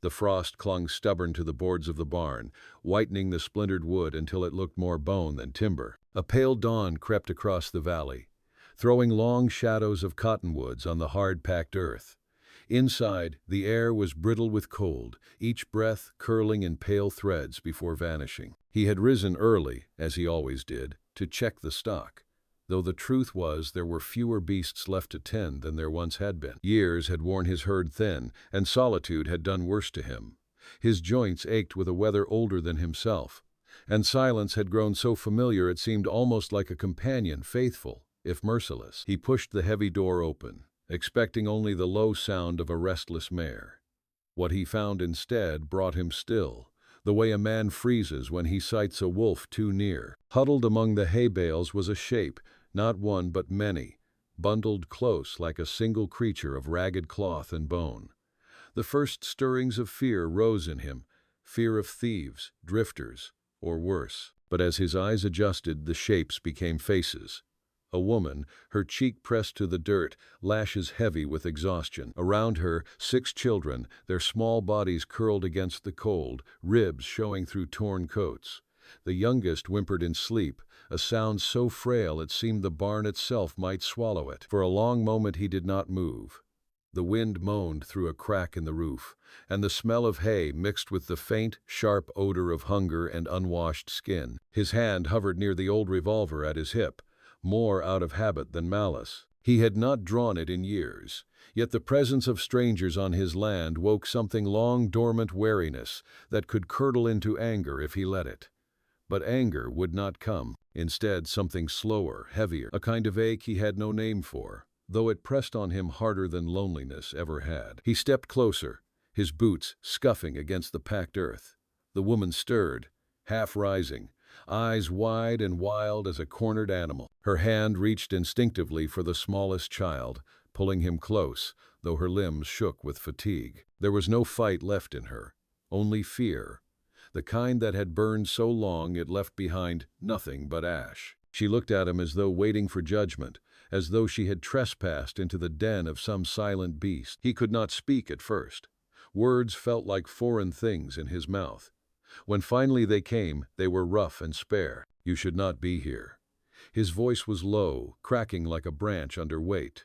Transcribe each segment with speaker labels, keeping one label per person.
Speaker 1: The frost clung stubborn to the boards of the barn, whitening the splintered wood until it looked more bone than timber. A pale dawn crept across the valley, throwing long shadows of cottonwoods on the hard-packed earth. Inside, the air was brittle with cold, each breath curling in pale threads before vanishing. He had risen early, as he always did, to check the stock, though the truth was there were fewer beasts left to tend than there once had been. Years had worn his herd thin, and solitude had done worse to him. His joints ached with a weather older than himself, and silence had grown so familiar it seemed almost like a companion, faithful, if merciless. He pushed the heavy door open, expecting only the low sound of a restless mare. What he found instead brought him still, the way a man freezes when he sights a wolf too near. Huddled among the hay bales was a shape, not one but many, bundled close like a single creature of ragged cloth and bone. The first stirrings of fear rose in him, fear of thieves, drifters, or worse. But as his eyes adjusted, the shapes became faces. A woman, her cheek pressed to the dirt, lashes heavy with exhaustion. Around her, 6 children, their small bodies curled against the cold, ribs showing through torn coats. The youngest whimpered in sleep, a sound so frail it seemed the barn itself might swallow it. For a long moment he did not move. The wind moaned through a crack in the roof, and the smell of hay mixed with the faint, sharp odor of hunger and unwashed skin. His hand hovered near the old revolver at his hip, more out of habit than malice. He had not drawn it in years, yet the presence of strangers on his land woke something long-dormant wariness that could curdle into anger if he let it. But anger would not come. Instead, something slower, heavier, a kind of ache he had no name for, though it pressed on him harder than loneliness ever had. He stepped closer, his boots scuffing against the packed earth. The woman stirred, half rising, eyes wide and wild as a cornered animal. Her hand reached instinctively for the smallest child, pulling him close, though her limbs shook with fatigue. There was no fight left in her, only fear, the kind that had burned so long it left behind nothing but ash. She looked at him as though waiting for judgment, as though she had trespassed into the den of some silent beast. He could not speak at first. Words felt like foreign things in his mouth. When finally they came, they were rough and spare. "You should not be here." His voice was low, cracking like a branch under weight.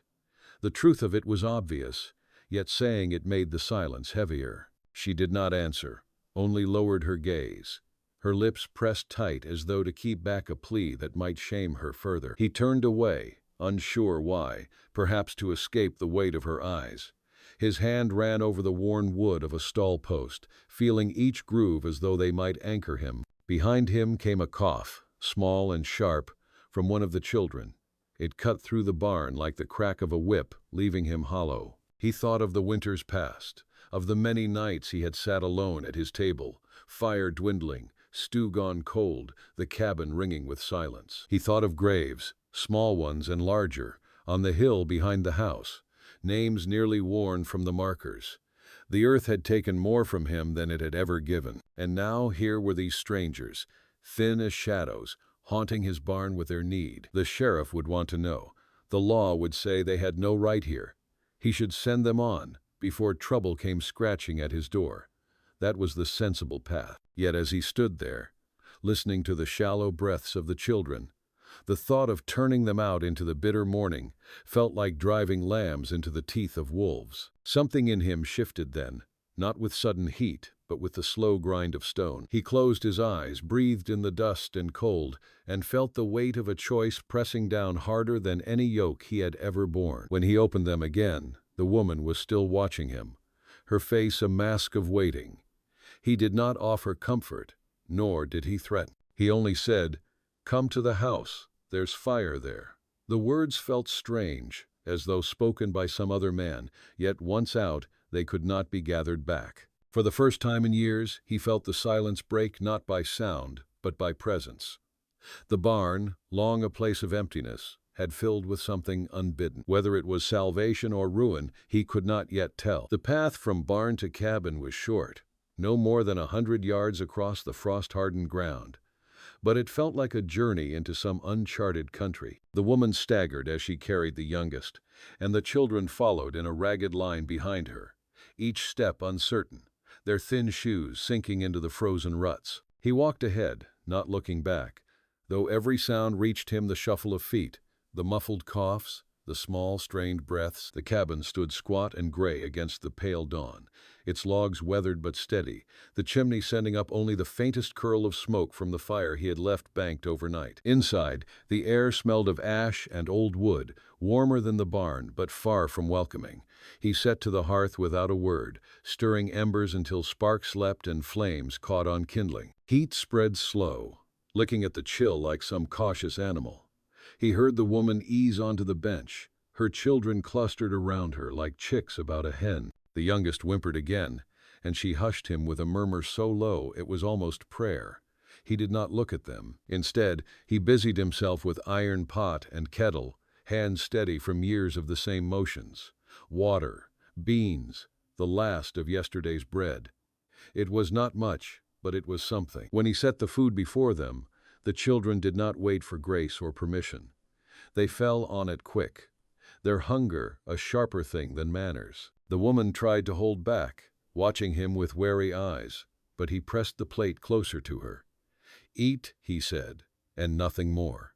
Speaker 1: The truth of it was obvious, yet saying it made the silence heavier. She did not answer, only lowered her gaze, her lips pressed tight as though to keep back a plea that might shame her further. He turned away, unsure why, perhaps to escape the weight of her eyes. His hand ran over the worn wood of a stall post, feeling each groove as though they might anchor him. Behind him came a cough, small and sharp, from one of the children. It cut through the barn like the crack of a whip, leaving him hollow. He thought of the winters past, of the many nights he had sat alone at his table, fire dwindling, stew gone cold, the cabin ringing with silence. He thought of graves, small ones and larger, on the hill behind the house, names nearly worn from the markers. The earth had taken more from him than it had ever given, and now here were these strangers, thin as shadows, haunting his barn with their need. The sheriff would want to know. The law would say they had no right here. He should send them on, before trouble came scratching at his door. That was the sensible path. Yet as he stood there, listening to the shallow breaths of the children, the thought of turning them out into the bitter morning felt like driving lambs into the teeth of wolves. Something in him shifted then, not with sudden heat, but with the slow grind of stone. He closed his eyes, breathed in the dust and cold, and felt the weight of a choice pressing down harder than any yoke he had ever borne. When he opened them again, the woman was still watching him, her face a mask of waiting. He did not offer comfort, nor did he threaten. He only said, "Come to the house, there's fire there." The words felt strange, as though spoken by some other man, yet once out, they could not be gathered back. For the first time in years, he felt the silence break not by sound, but by presence. The barn, long a place of emptiness, had filled with something unbidden. Whether it was salvation or ruin, he could not yet tell. The path from barn to cabin was short, no more than 100 yards across the frost-hardened ground, but it felt like a journey into some uncharted country. The woman staggered as she carried the youngest, and the children followed in a ragged line behind her, each step uncertain, their thin shoes sinking into the frozen ruts. He walked ahead, not looking back, though every sound reached him: the shuffle of feet, the muffled coughs, the small, strained breaths. The cabin stood squat and gray against the pale dawn, its logs weathered but steady, the chimney sending up only the faintest curl of smoke from the fire he had left banked overnight. Inside, the air smelled of ash and old wood, warmer than the barn, but far from welcoming. He set to the hearth without a word, stirring embers until sparks leapt and flames caught on kindling. Heat spread slow, licking at the chill like some cautious animal. He heard the woman ease onto the bench. Her children clustered around her like chicks about a hen. The youngest whimpered again, and she hushed him with a murmur so low it was almost prayer. He did not look at them. Instead, he busied himself with iron pot and kettle, hands steady from years of the same motions. Water, beans, the last of yesterday's bread. It was not much, but it was something. When he set the food before them, the children did not wait for grace or permission. They fell on it quick, their hunger a sharper thing than manners. The woman tried to hold back, watching him with wary eyes, but he pressed the plate closer to her. "Eat," he said, and nothing more.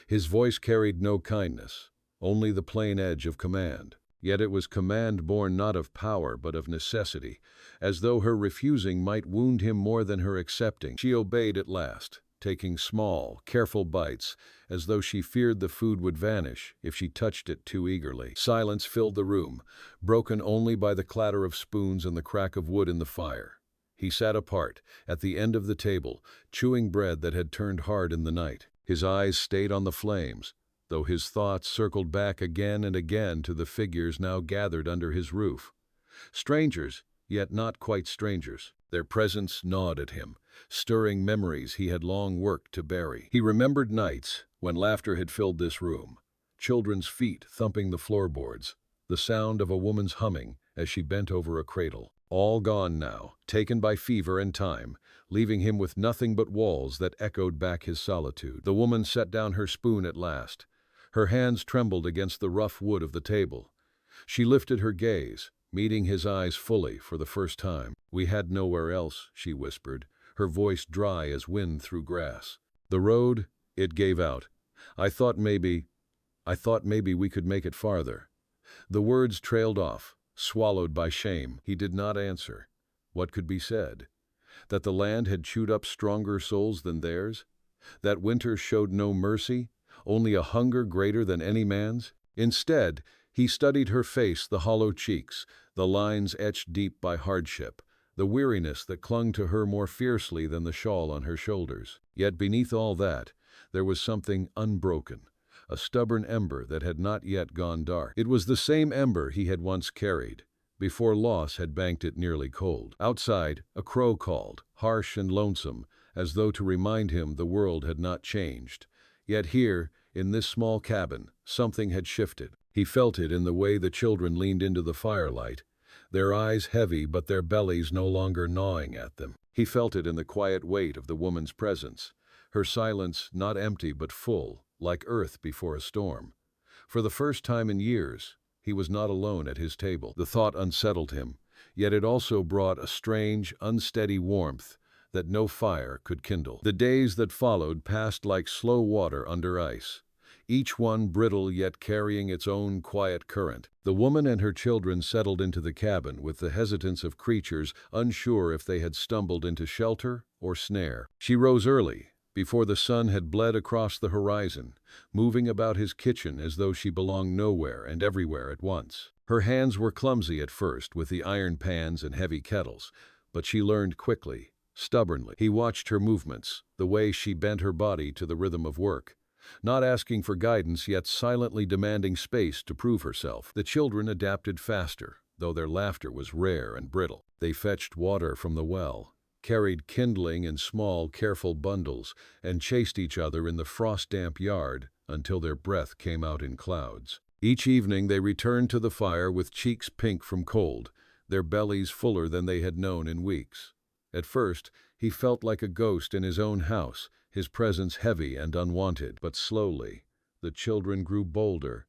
Speaker 1: His voice carried no kindness, only the plain edge of command. Yet it was command born not of power but of necessity, as though her refusing might wound him more than her accepting. She obeyed at last, taking small, careful bites, as though she feared the food would vanish if she touched it too eagerly. Silence filled the room, broken only by the clatter of spoons and the crack of wood in the fire. He sat apart, at the end of the table, chewing bread that had turned hard in the night. His eyes stayed on the flames, though his thoughts circled back again and again to the figures now gathered under his roof. Strangers, yet not quite strangers. Their presence gnawed at him, stirring memories he had long worked to bury. He remembered nights when laughter had filled this room, children's feet thumping the floorboards, the sound of a woman's humming as she bent over a cradle. All gone now, taken by fever and time, leaving him with nothing but walls that echoed back his solitude. The woman set down her spoon at last. Her hands trembled against the rough wood of the table. She lifted her gaze, meeting his eyes fully for the first time. "We had nowhere else," she whispered, her voice dry as wind through grass. "The road, it gave out. I thought maybe we could make it farther." The words trailed off, swallowed by shame. He did not answer. What could be said? That the land had chewed up stronger souls than theirs? That winter showed no mercy, only a hunger greater than any man's? Instead, he studied her face, the hollow cheeks, the lines etched deep by hardship, the weariness that clung to her more fiercely than the shawl on her shoulders. Yet beneath all that, there was something unbroken, a stubborn ember that had not yet gone dark. It was the same ember he had once carried, before loss had banked it nearly cold. Outside, a crow called, harsh and lonesome, as though to remind him the world had not changed. Yet here, in this small cabin, something had shifted. He felt it in the way the children leaned into the firelight, their eyes heavy but their bellies no longer gnawing at them. He felt it in the quiet weight of the woman's presence, her silence not empty but full, like earth before a storm. For the first time in years, he was not alone at his table. The thought unsettled him, yet it also brought a strange, unsteady warmth that no fire could kindle. The days that followed passed like slow water under ice, each one brittle yet carrying its own quiet current. The woman and her children settled into the cabin with the hesitance of creatures unsure if they had stumbled into shelter or snare. She rose early, before the sun had bled across the horizon, moving about his kitchen as though she belonged nowhere and everywhere at once. Her hands were clumsy at first with the iron pans and heavy kettles, but she learned quickly, stubbornly. He watched her movements, the way she bent her body to the rhythm of work, not asking for guidance yet silently demanding space to prove herself. The children adapted faster, though their laughter was rare and brittle. They fetched water from the well, carried kindling in small, careful bundles, and chased each other in the frost-damp yard until their breath came out in clouds. Each evening they returned to the fire with cheeks pink from cold, their bellies fuller than they had known in weeks. At first, he felt like a ghost in his own house, his presence heavy and unwanted. But slowly, the children grew bolder,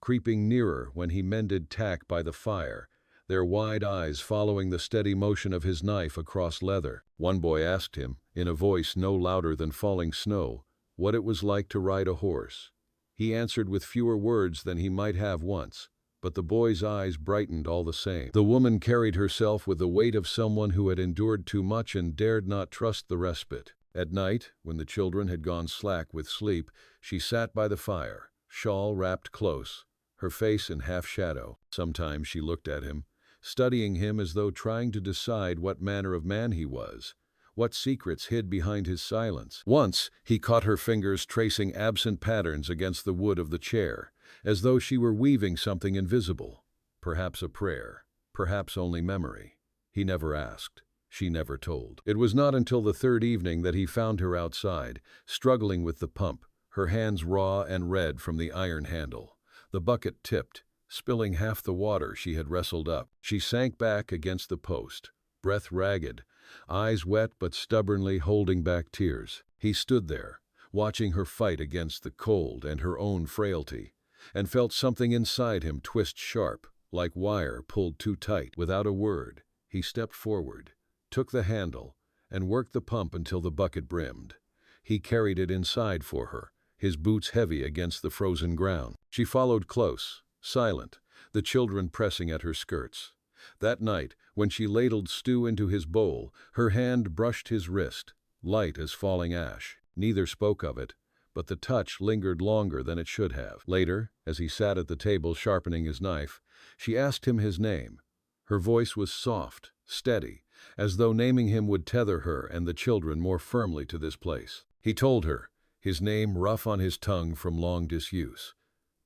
Speaker 1: creeping nearer when he mended tack by the fire, their wide eyes following the steady motion of his knife across leather. One boy asked him, in a voice no louder than falling snow, what it was like to ride a horse. He answered with fewer words than he might have once, but the boy's eyes brightened all the same. The woman carried herself with the weight of someone who had endured too much and dared not trust the respite. At night, when the children had gone slack with sleep, she sat by the fire, shawl wrapped close, her face in half shadow. Sometimes she looked at him, studying him as though trying to decide what manner of man he was, what secrets hid behind his silence. Once, he caught her fingers tracing absent patterns against the wood of the chair, as though she were weaving something invisible, perhaps a prayer, perhaps only memory. He never asked. She never told. It was not until the third evening that he found her outside, struggling with the pump, her hands raw and red from the iron handle. The bucket tipped, spilling half the water she had wrestled up. She sank back against the post, breath ragged, eyes wet but stubbornly holding back tears. He stood there, watching her fight against the cold and her own frailty, and felt something inside him twist sharp, like wire pulled too tight. Without a word, he stepped forward, took the handle, and worked the pump until the bucket brimmed. He carried it inside for her, his boots heavy against the frozen ground. She followed close, silent, the children pressing at her skirts. That night, when she ladled stew into his bowl, her hand brushed his wrist, light as falling ash. Neither spoke of it, but the touch lingered longer than it should have. Later, as he sat at the table sharpening his knife, she asked him his name. Her voice was soft, steady, as though naming him would tether her and the children more firmly to this place. He told her, his name rough on his tongue from long disuse.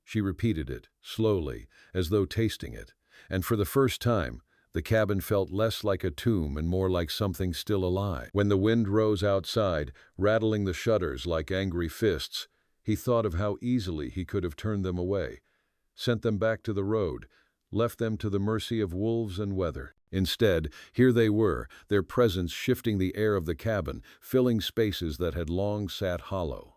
Speaker 1: She repeated it, slowly, as though tasting it, and for the first time, the cabin felt less like a tomb and more like something still alive. When the wind rose outside, rattling the shutters like angry fists, he thought of how easily he could have turned them away, sent them back to the road, left them to the mercy of wolves and weather. Instead, here they were, their presence shifting the air of the cabin, filling spaces that had long sat hollow.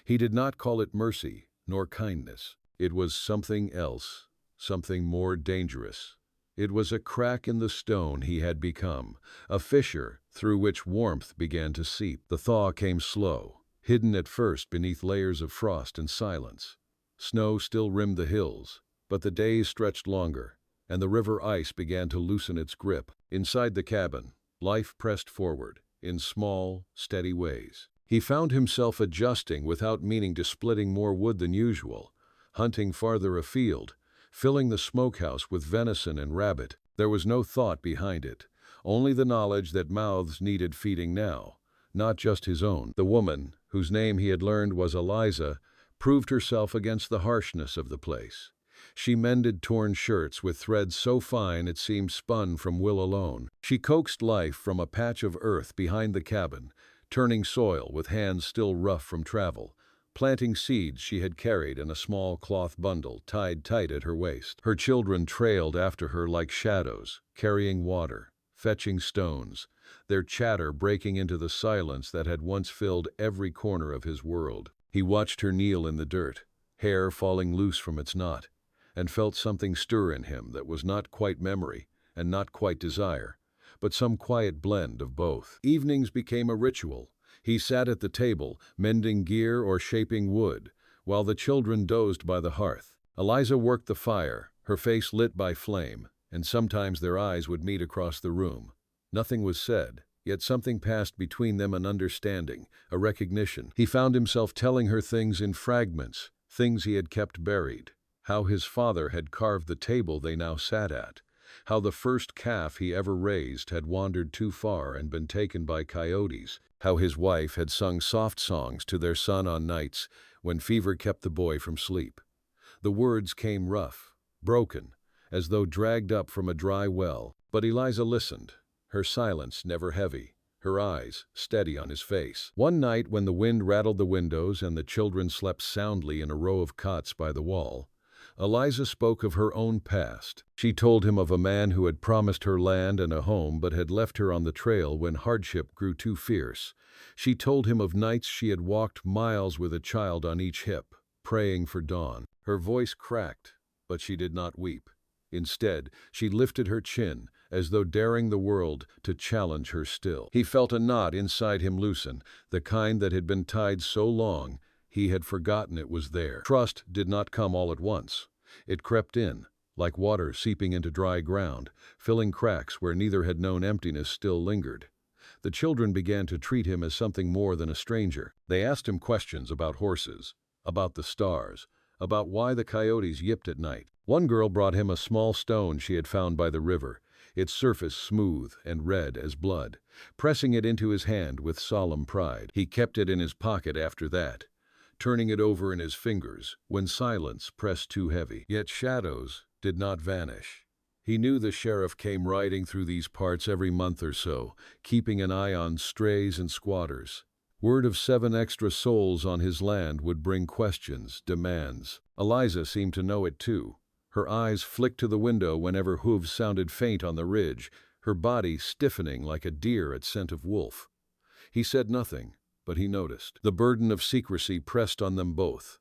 Speaker 1: He did not call it mercy, nor kindness. It was something else, something more dangerous. It was a crack in the stone he had become, a fissure through which warmth began to seep. The thaw came slow, hidden at first beneath layers of frost and silence. Snow still rimmed the hills, but the days stretched longer, and the river ice began to loosen its grip. Inside the cabin, life pressed forward, in small, steady ways. He found himself adjusting without meaning to, splitting more wood than usual, hunting farther afield, filling the smokehouse with venison and rabbit. There was no thought behind it, only the knowledge that mouths needed feeding now, not just his own. The woman, whose name he had learned was Eliza, proved herself against the harshness of the place. She mended torn shirts with threads so fine it seemed spun from will alone. She coaxed life from a patch of earth behind the cabin, turning soil with hands still rough from travel, planting seeds she had carried in a small cloth bundle tied tight at her waist. Her children trailed after her like shadows, carrying water, fetching stones, their chatter breaking into the silence that had once filled every corner of his world. He watched her kneel in the dirt, hair falling loose from its knot, and felt something stir in him that was not quite memory and not quite desire, but some quiet blend of both. Evenings became a ritual. He sat at the table, mending gear or shaping wood, while the children dozed by the hearth. Eliza worked the fire, her face lit by flame, and sometimes their eyes would meet across the room. Nothing was said, yet something passed between them, an understanding, a recognition. He found himself telling her things in fragments, things he had kept buried. How his father had carved the table they now sat at, how the first calf he ever raised had wandered too far and been taken by coyotes, how his wife had sung soft songs to their son on nights when fever kept the boy from sleep. The words came rough, broken, as though dragged up from a dry well, but Eliza listened, her silence never heavy, her eyes steady on his face. One night when the wind rattled the windows and the children slept soundly in a row of cots by the wall, Eliza spoke of her own past. She told him of a man who had promised her land and a home but had left her on the trail when hardship grew too fierce. She told him of nights she had walked miles with a child on each hip, praying for dawn. Her voice cracked, but she did not weep. Instead, she lifted her chin, as though daring the world to challenge her still. He felt a knot inside him loosen, the kind that had been tied so long he had forgotten it was there. Trust did not come all at once. It crept in, like water seeping into dry ground, filling cracks where neither had known emptiness still lingered. The children began to treat him as something more than a stranger. They asked him questions about horses, about the stars, about why the coyotes yipped at night. One girl brought him a small stone she had found by the river, its surface smooth and red as blood, pressing it into his hand with solemn pride. He kept it in his pocket after that, turning it over in his fingers when silence pressed too heavy. Yet shadows did not vanish. He knew the sheriff came riding through these parts every month or so, keeping an eye on strays and squatters. Word of 7 extra souls on his land would bring questions, demands. Eliza seemed to know it too. Her eyes flicked to the window whenever hooves sounded faint on the ridge, her body stiffening like a deer at scent of wolf. He said nothing, but he noticed. The burden of secrecy pressed on them both,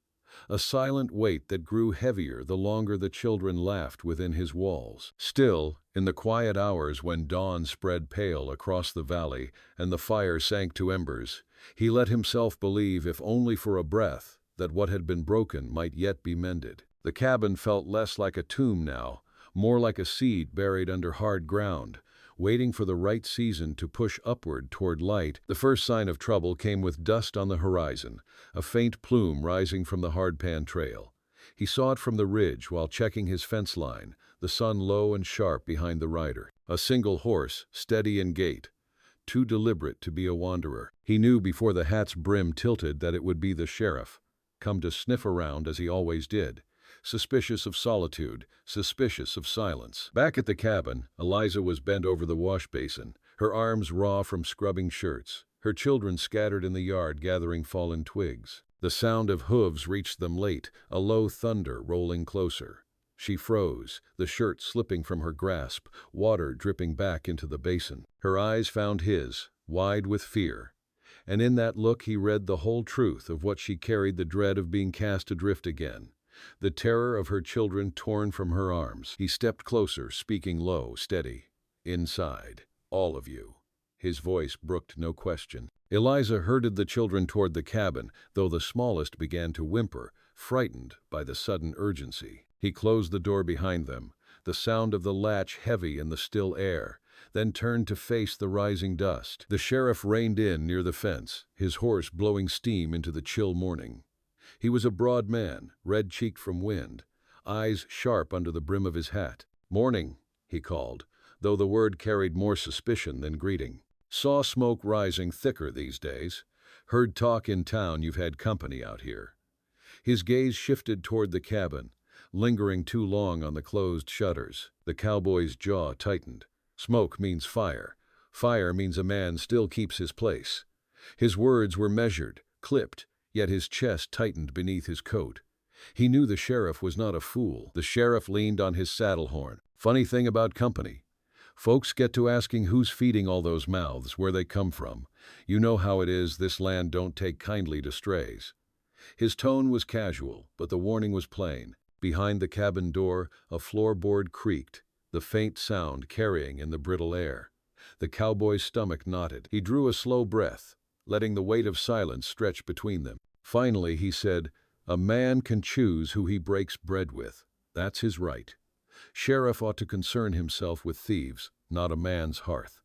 Speaker 1: a silent weight that grew heavier the longer the children laughed within his walls. Still, in the quiet hours when dawn spread pale across the valley and the fire sank to embers, he let himself believe, if only for a breath, that what had been broken might yet be mended. The cabin felt less like a tomb now, more like a seed buried under hard ground, waiting for the right season to push upward toward light. The first sign of trouble came with dust on the horizon, a faint plume rising from the hardpan trail. He saw it from the ridge while checking his fence line, the sun low and sharp behind the rider. A single horse, steady in gait, too deliberate to be a wanderer. He knew before the hat's brim tilted that it would be the sheriff, come to sniff around as he always did, suspicious of solitude, suspicious of silence. Back at the cabin, Eliza was bent over the wash basin, her arms raw from scrubbing shirts, her children scattered in the yard gathering fallen twigs. The sound of hooves reached them late, a low thunder rolling closer. She froze, the shirt slipping from her grasp, water dripping back into the basin. Her eyes found his, wide with fear, and in that look he read the whole truth of what she carried, the dread of being cast adrift again, the terror of her children torn from her arms. He stepped closer, speaking low, steady. "Inside, all of you." His voice brooked no question. Eliza herded the children toward the cabin, though the smallest began to whimper, frightened by the sudden urgency. He closed the door behind them, the sound of the latch heavy in the still air, then turned to face the rising dust. The sheriff reined in near the fence, his horse blowing steam into the chill morning. He was a broad man, red-cheeked from wind, eyes sharp under the brim of his hat. "Morning," he called, though the word carried more suspicion than greeting. "Saw smoke rising thicker these days. Heard talk in town you've had company out here." His gaze shifted toward the cabin, lingering too long on the closed shutters. The cowboy's jaw tightened. Smoke means fire. Fire means a man still keeps his place. His words were measured, clipped, yet his chest tightened beneath his coat. He knew the sheriff was not a fool. The sheriff leaned on his saddle horn. "Funny thing about company. Folks get to asking who's feeding all those mouths, where they come from. You know how it is, this land don't take kindly to strays." His tone was casual, but the warning was plain. Behind the cabin door, a floorboard creaked, the faint sound carrying in the brittle air. The cowboy's stomach knotted. He drew a slow breath, letting the weight of silence stretch between them. Finally, he said, "A man can choose who he breaks bread with. That's his right. Sheriff ought to concern himself with thieves, not a man's hearth."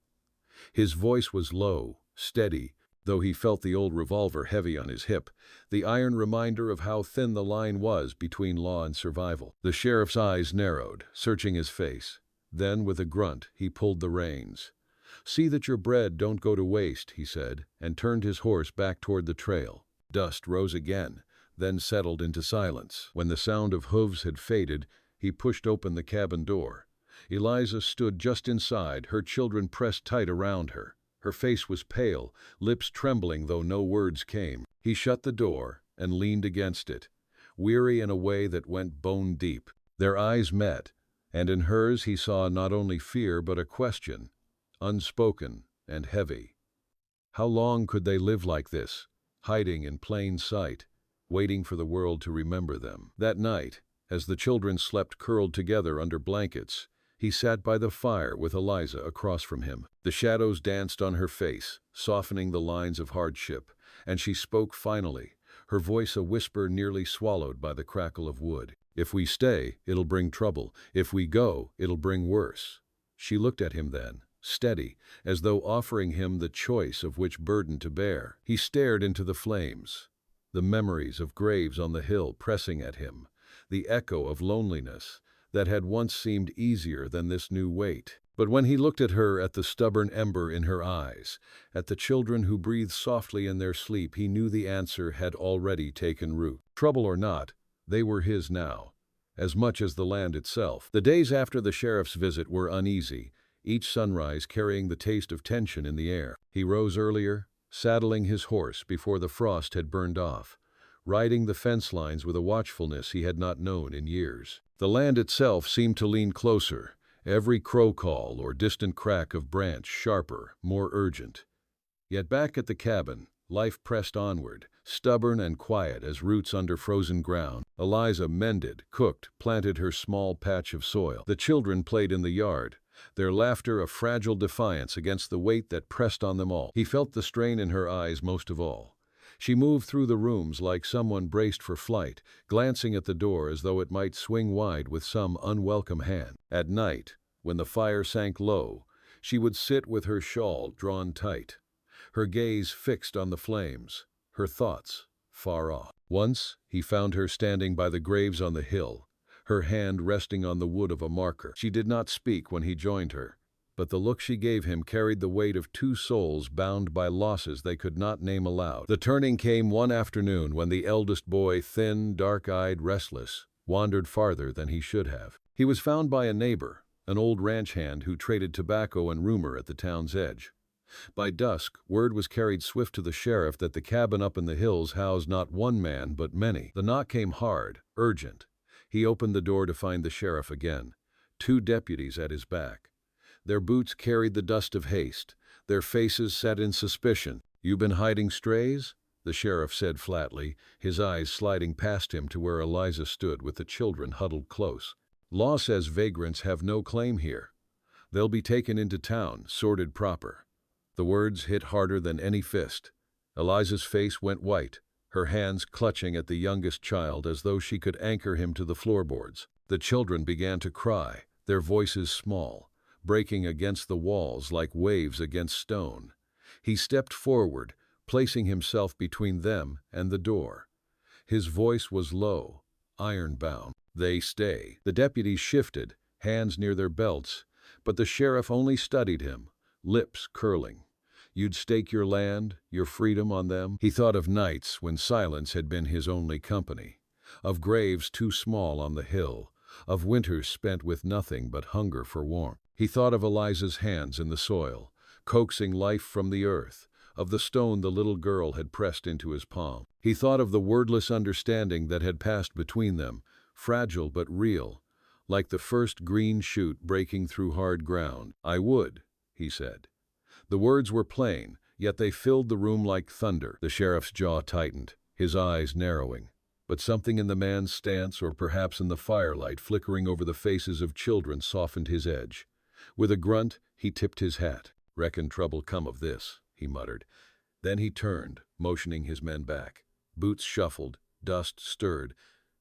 Speaker 1: His voice was low, steady, though he felt the old revolver heavy on his hip, the iron reminder of how thin the line was between law and survival. The sheriff's eyes narrowed, searching his face. Then, with a grunt, he pulled the reins. "See that your bread don't go to waste," he said, and turned his horse back toward the trail. Dust rose again, then settled into silence. When the sound of hooves had faded, he pushed open the cabin door. Eliza stood just inside, her children pressed tight around her. Her face was pale, lips trembling though no words came. He shut the door and leaned against it, weary in a way that went bone deep. Their eyes met, and in hers he saw not only fear but a question, unspoken and heavy. How long could they live like this, hiding in plain sight, waiting for the world to remember them? That night, As the children slept curled together under blankets, he sat by the fire with Eliza across from him. The shadows danced on her face, softening the lines of hardship, and she spoke finally, her voice a whisper nearly swallowed by the crackle of wood. "If we stay, it'll bring trouble. If we go, it'll bring worse." She looked at him then, steady, as though offering him the choice of which burden to bear. He stared into the flames, the memories of graves on the hill pressing at him, the echo of loneliness that had once seemed easier than this new weight. But when he looked at her, at the stubborn ember in her eyes, at the children who breathed softly in their sleep, he knew the answer had already taken root. Trouble or not, they were his now, as much as the land itself. The days after the sheriff's visit were uneasy, each sunrise carrying the taste of tension in the air. He rose earlier, saddling his horse before the frost had burned off, riding the fence lines with a watchfulness he had not known in years. The land itself seemed to lean closer, every crow call or distant crack of branch sharper, more urgent. Yet back at the cabin, life pressed onward, stubborn and quiet as roots under frozen ground. Eliza mended, cooked, planted her small patch of soil. The children played in the yard, their laughter a fragile defiance against the weight that pressed on them all. He felt the strain in her eyes most of all. She moved through the rooms like someone braced for flight, glancing at the door as though it might swing wide with some unwelcome hand. At night, when the fire sank low, she would sit with her shawl drawn tight, her gaze fixed on the flames, her thoughts far off. Once, he found her standing by the graves on the hill, her hand resting on the wood of a marker. She did not speak when he joined her, but the look she gave him carried the weight of two souls bound by losses they could not name aloud. The turning came one afternoon when the eldest boy, thin, dark-eyed, restless, wandered farther than he should have. He was found by a neighbor, an old ranch hand who traded tobacco and rumor at the town's edge. By dusk, word was carried swift to the sheriff that the cabin up in the hills housed not one man but many. The knock came hard, urgent. He opened the door to find the sheriff again, 2 deputies at his back. Their boots carried the dust of haste, their faces set in suspicion. "You been hiding strays?" the sheriff said flatly, his eyes sliding past him to where Eliza stood with the children huddled close. "Law says vagrants have no claim here. They'll be taken into town, sorted proper." The words hit harder than any fist. Eliza's face went white, her hands clutching at the youngest child as though she could anchor him to the floorboards. The children began to cry, their voices small, breaking against the walls like waves against stone. He stepped forward, placing himself between them and the door. His voice was low, iron-bound. "They stay." The deputies shifted, hands near their belts, but the sheriff only studied him, lips curling. "You'd stake your land, your freedom on them?" He thought of nights when silence had been his only company, of graves too small on the hill, of winters spent with nothing but hunger for warmth. He thought of Eliza's hands in the soil, coaxing life from the earth, of the stone the little girl had pressed into his palm. He thought of the wordless understanding that had passed between them, fragile but real, like the first green shoot breaking through hard ground. "I would," he said. The words were plain, yet they filled the room like thunder. The sheriff's jaw tightened, his eyes narrowing. But something in the man's stance, or perhaps in the firelight flickering over the faces of children, softened his edge. With a grunt, he tipped his hat. "Reckon trouble come of this," he muttered. Then he turned, motioning his men back. Boots shuffled, dust stirred,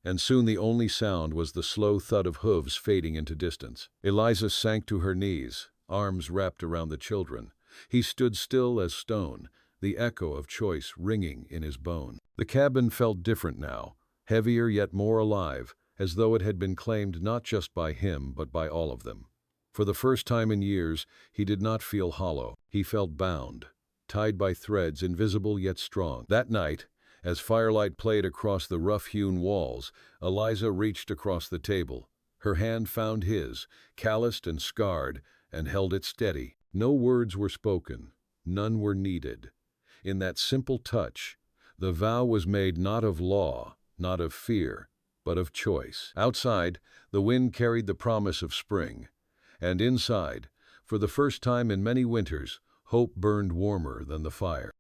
Speaker 1: and soon the only sound was the slow thud of hooves fading into distance. Eliza sank to her knees, arms wrapped around the children. He stood still as stone, the echo of choice ringing in his bone. The cabin felt different now, heavier yet more alive, as though it had been claimed not just by him but by all of them. For the first time in years, he did not feel hollow. He felt bound, tied by threads invisible yet strong. That night, as firelight played across the rough-hewn walls, Eliza reached across the table. Her hand found his, calloused and scarred, and held it steady. No words were spoken, none were needed. In that simple touch, the vow was made not of law, not of fear, but of choice. Outside, the wind carried the promise of spring, and inside, for the first time in many winters, hope burned warmer than the fire.